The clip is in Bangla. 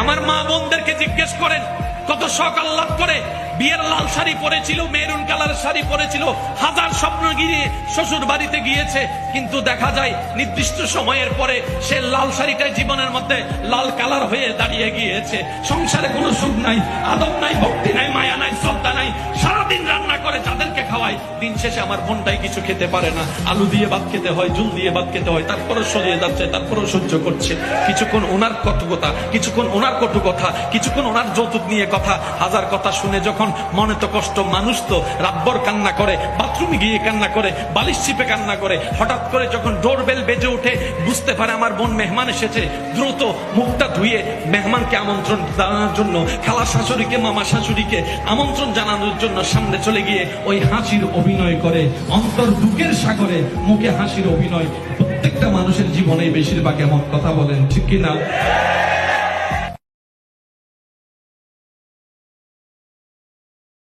আমার মা বোনদেরকে জিজ্ঞেস করেন, কত শখ আহ্লাদ করে বিয়ের লাল শাড়ি পরেছিল, মেরুন কালার শাড়ি পরেছিল, হাজার স্বপ্ন গিয়ে শ্বশুর বাড়িতে গিয়েছে, কিন্তু দেখা যায় নির্দিষ্ট সময়ের পরে সে লাল শাড়িটাই জীবনের মধ্যে লাল কালার হয়ে দাঁড়িয়ে গিয়েছে। সংসারে কোনো সুখ নাই, আদব নাই, ভক্তি নাই, মায়া নাই, শ্রদ্ধা নাই। সারাদিন রান্না করে যাদেরকে খাওয়ায়, দিন শেষে আমার বোনটাই কিছু খেতে পারে না। আলু দিয়ে ভাত খেতে হয়, ঝুল দিয়ে ভাত খেতে হয়, তারপরও সরিয়ে যাচ্ছে, তারপরও সহ্য করছে। কিছুক্ষণ ওনার কটু কথা, কিছুক্ষণ ওনার কটু কথা, কিছুক্ষণ ওনার যৌতুক নিয়ে কথা, হাজার কথা শুনে যখন মনে তো কষ্ট, মানুষ তো রাতভর কান্না করে, বাথরুমে গিয়ে কান্না করে, বালিশ চিপে কান্না করে। হঠাৎ করে যখন ডোরবেল বেজে ওঠে, বুঝতে পারে আমার বোন মেহমান এসেছে, দ্রুত মুখটা ধুয়ে মেহমানকে আমন্ত্রণ জানানোর জন্য, খালা শাশুড়িকে, মামা শাশুড়িকে আমন্ত্রণ জানানোর জন্য সামনে চলে গিয়ে ওই হাসির অভিনয় করে। অন্তর দুঃখের সাগরে মুখে হাসির অভিনয়। প্রত্যেকটা মানুষের জীবনে বেশিরভাগ এমন, কথা বলেন ঠিক কিনা?